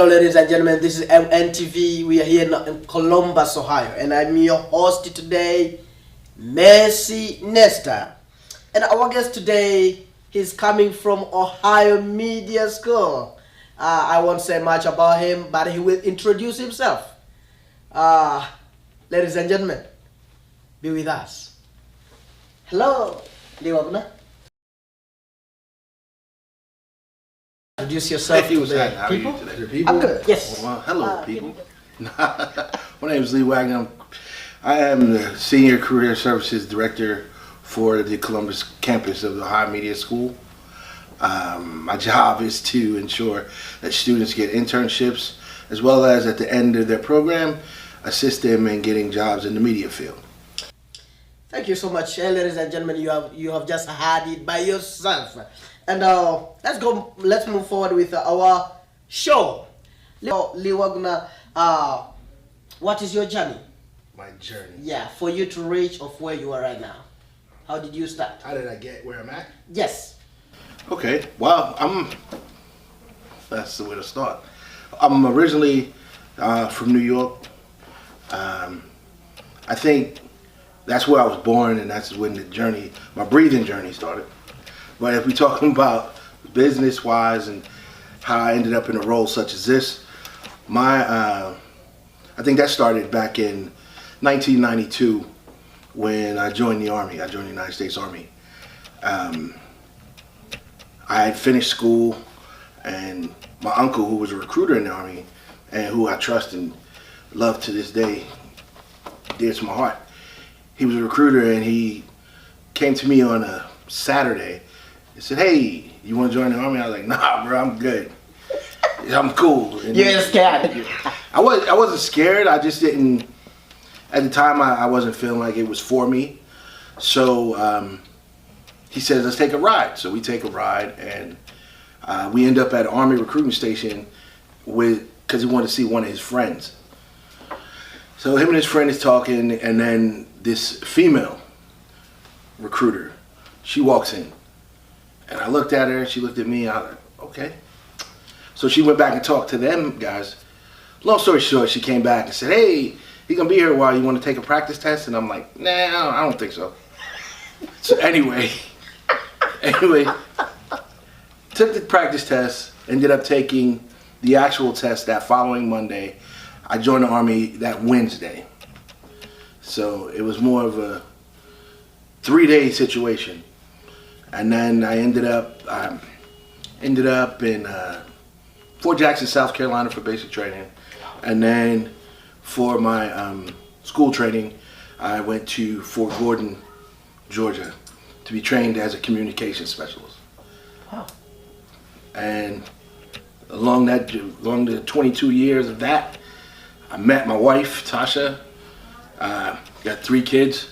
Hello ladies and gentlemen, this is Mntv. We are here in Columbus, Ohio, and I'm your host today, Messi Nesta. And our guest today, he's coming from Ohio Media School. I won't say much about him, but he will introduce himself. Ladies and gentlemen, be with us. Hello, Wagner. Introduce yourself to the people. I'm good. Yes. Well, hello, people. My name is Wagner. I am the Senior Career Services Director for the Columbus campus of the Ohio Media School. My job is to ensure that students get internships, as well as at the end of their program, assist them in getting jobs in the media field. Thank you so much, ladies and gentlemen. You have just had it by yourself. And let's move forward with our show. Wagner, what is your journey? My journey. Yeah, for you to reach of where you are right now. How did you start? How did I get where I'm at? Yes. Okay, well, that's the way to start. I'm originally from New York. I think that's where I was born, and that's when my breathing journey started. But if we're talking about business-wise and how I ended up in a role such as this, I think that started back in 1992 when I joined the Army. I joined the United States Army. I had finished school, and my uncle, who was a recruiter in the Army, and who I trust and love to this day, dear to my heart, he was a recruiter, and he came to me on a Saturday. He said, "Hey, you want to join the Army?" I was like, "Nah, bro, I'm good. I'm cool." And you ain't scared? I wasn't scared. I just didn't. At the time, I wasn't feeling like it was for me. So he said, "Let's take a ride." So we take a ride, and we end up at an Army recruiting station because he wanted to see one of his friends. So him and his friend is talking, and then this female recruiter, she walks in. And I looked at her, and she looked at me, and I was like, okay. So she went back and talked to them guys. Long story short, she came back and said, "Hey, he gonna be here a while. You want to take a practice test?" And I'm like, "Nah, I don't think so." So anyway, took the practice test, ended up taking the actual test that following Monday. I joined the Army that Wednesday. So it was more of a 3-day situation. And then I ended up in Fort Jackson, South Carolina for basic training. And then for my school training, I went to Fort Gordon, Georgia, to be trained as a communications specialist. Wow. And along the 22 years of that, I met my wife, Tasha. Got 3 kids.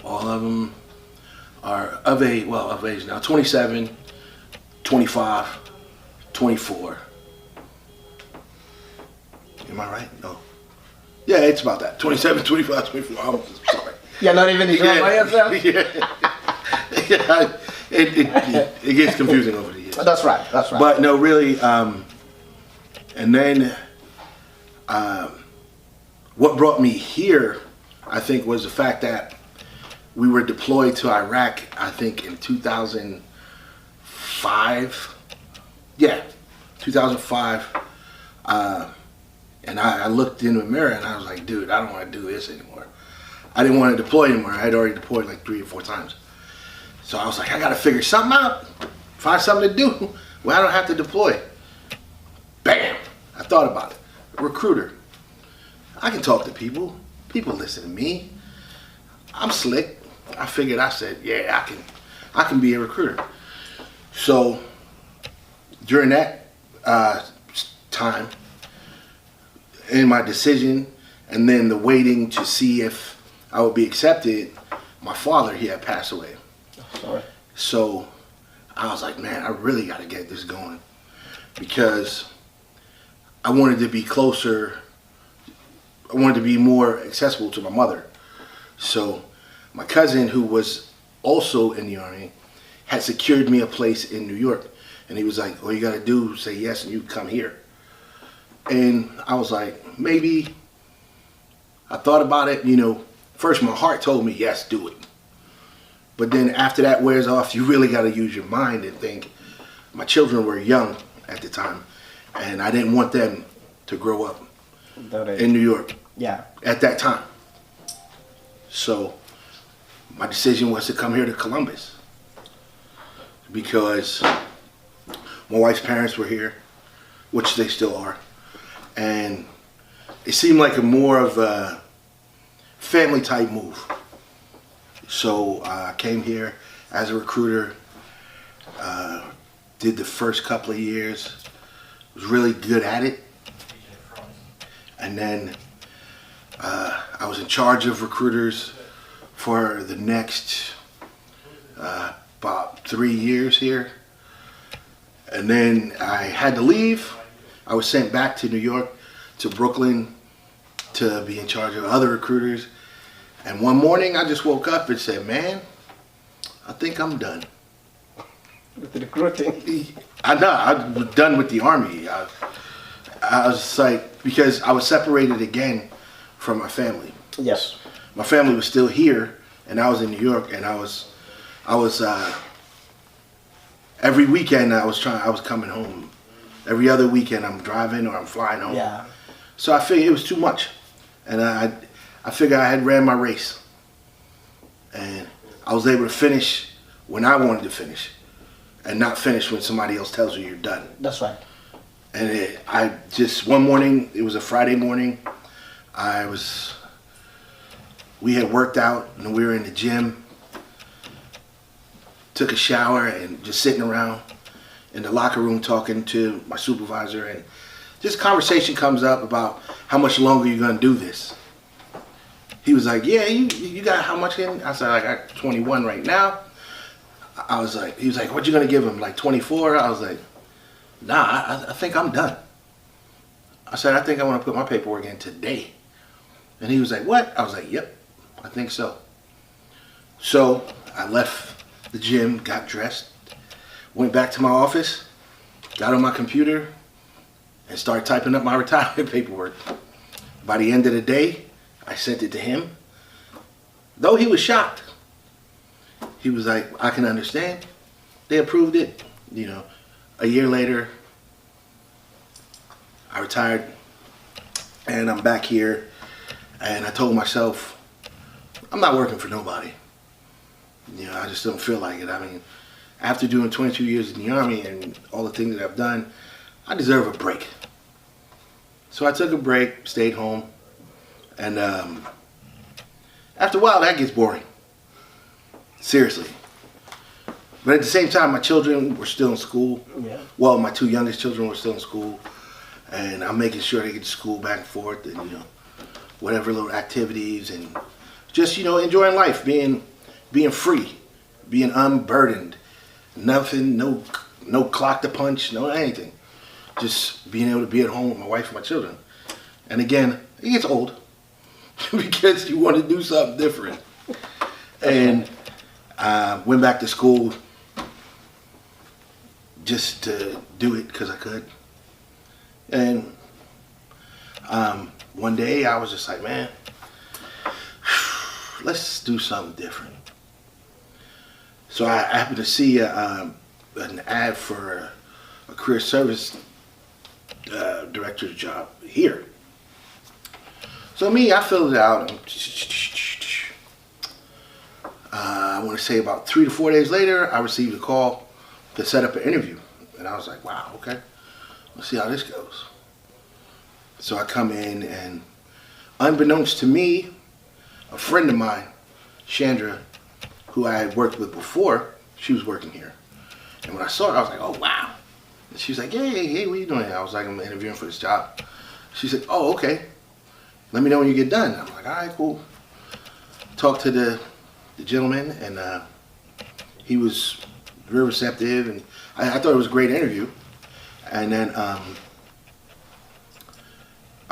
All of them are of age now, 27, 25, 24. Am I right? No. Yeah, it's about that. 27, 25, 24. I'm sorry. You're not even enjoying by yourself? Yeah. It gets confusing over the years. That's right. But no, really, and then what brought me here, I think, was the fact that we were deployed to Iraq, I think, in 2005. Yeah, 2005. And I looked in the mirror and I was like, dude, I don't want to do this anymore. I didn't want to deploy anymore. I had already deployed like 3 or 4 times. So I was like, I got to figure something out. Find something to do where I don't have to deploy. Bam! I thought about it. Recruiter. I can talk to people. People listen to me. I'm slick. I said, yeah, I can be a recruiter. So during that time, in my decision, and then the waiting to see if I would be accepted, my father, he had passed away. Oh, sorry. So I was like, man, I really got to get this going, because I wanted to be closer. I wanted to be more accessible to my mother. So my cousin, who was also in the Army, had secured me a place in New York, And he was like, all you got to do is say yes and you come here. And I was like, maybe. I thought about it, first my heart told me, yes, do it. But then after that wears off, you really got to use your mind and think. My children were young at the time, and I didn't want them to grow up in New York at that time. So my decision was to come here to Columbus because my wife's parents were here, which they still are. And it seemed like a more of a family type move. So I came here as a recruiter, did the first couple of years, was really good at it. And then I was in charge of recruiters for the next about 3 years here. And then I had to leave. I was sent back to New York, to Brooklyn, to be in charge of other recruiters. And one morning I just woke up and said, man, I think I'm done. With the recruiting? I know, I was done with the Army. I was like, because I was separated again from my family. Yes. My family was still here, and I was in New York, and I was every weekend I was coming home. Every other weekend I'm driving or I'm flying home. Yeah. So I figured it was too much. And I figured I had ran my race. And I was able to finish when I wanted to finish. And not finish when somebody else tells you you're done. That's right. And one morning, it was a Friday morning, we had worked out and we were in the gym. Took a shower and just sitting around in the locker room talking to my supervisor, and just conversation comes up about how much longer you're gonna do this. He was like, yeah, you got how much in? I said, I got 21 right now. He was like, what you gonna give him, like 24? I was like, nah, I think I'm done. I said, I think I wanna put my paperwork in today. And he was like, what? I was like, yep, I think so. So I left the gym, got dressed, went back to my office, got on my computer, and started typing up my retirement paperwork. By the end of the day, I sent it to him. Though he was shocked, he was like, I can understand. They approved it. A year later, I retired, and I'm back here, and I told myself, I'm not working for nobody. I just don't feel like it. I mean, after doing 22 years in the Army and all the things that I've done, I deserve a break. So I took a break, stayed home, and after a while that gets boring. Seriously. But at the same time, my children were still in school. Yeah. Well, my 2 youngest children were still in school, and I'm making sure they get to school back and forth, and whatever little activities, and just enjoying life, being free, being unburdened, nothing, no clock to punch, no anything. Just being able to be at home with my wife and my children. And again, it gets old because you want to do something different. And went back to school just to do it because I could. And one day I was just like, man, let's do something different. So I happened to see an ad for a career service director's job here. So I filled it out. I want to say about 3 to 4 days later, I received a call to set up an interview. And I was like, wow, okay, let's see how this goes. So I come in, and unbeknownst to me, a friend of mine, Chandra, who I had worked with before, she was working here. And when I saw her, I was like, oh, wow. And she was like, hey, what are you doing? I was like, I'm interviewing for this job. She said, oh, okay. Let me know when you get done. I'm like, all right, cool. Talked to the gentleman, and he was very receptive, and I thought it was a great interview. And then I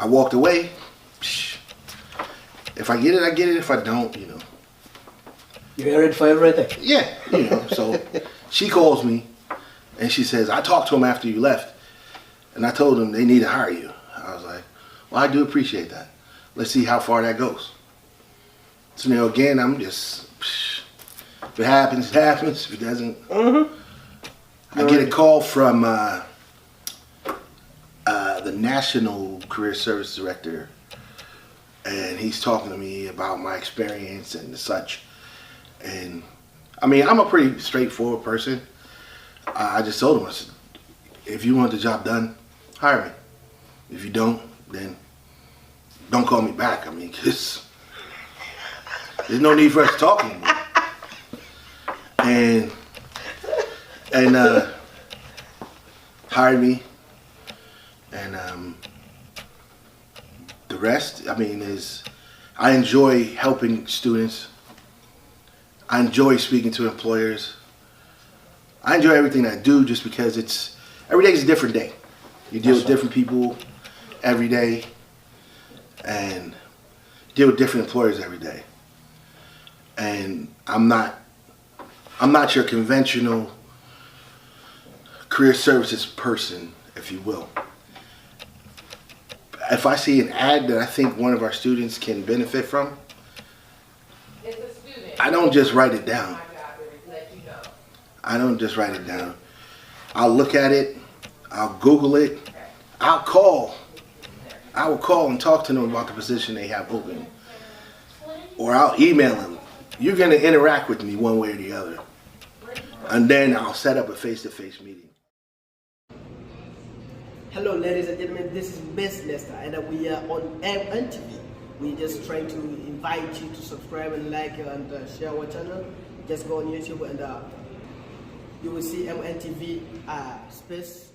walked away. If I get it, I get it. If I don't, You're ready for everything. Yeah, so she calls me And she says, I talked to them after you left, and I told them they need to hire you. I was like, well, I do appreciate that. Let's see how far that goes. So now again, I'm just, if it happens, it happens. If it doesn't, I get a call from the National Career Service Director, and he's talking to me about my experience and such. And I mean, I'm a pretty straightforward person. I just told him, I said, if you want the job done, hire me. If you don't, then don't call me back. I mean, because there's no need for us to talk anymore. And hired me. And the rest, I mean, is I enjoy helping students. I enjoy speaking to employers. I enjoy everything I do just because every day is a different day. You deal with different people every day and deal with different employers every day. And I'm not your conventional career services person, if you will. If I see an ad that I think one of our students can benefit from, I don't just write it down. I don't just write it down. I'll look at it, I'll Google it, I will call and talk to them about the position they have open. Or I'll email them. You're going to interact with me one way or the other. And then I'll set up a face-to-face meeting. Hello ladies and gentlemen, this is Miss Nesta and we are on Mntv. We're just trying to invite you to subscribe and like and share our channel. Just go on YouTube and you will see Mntv space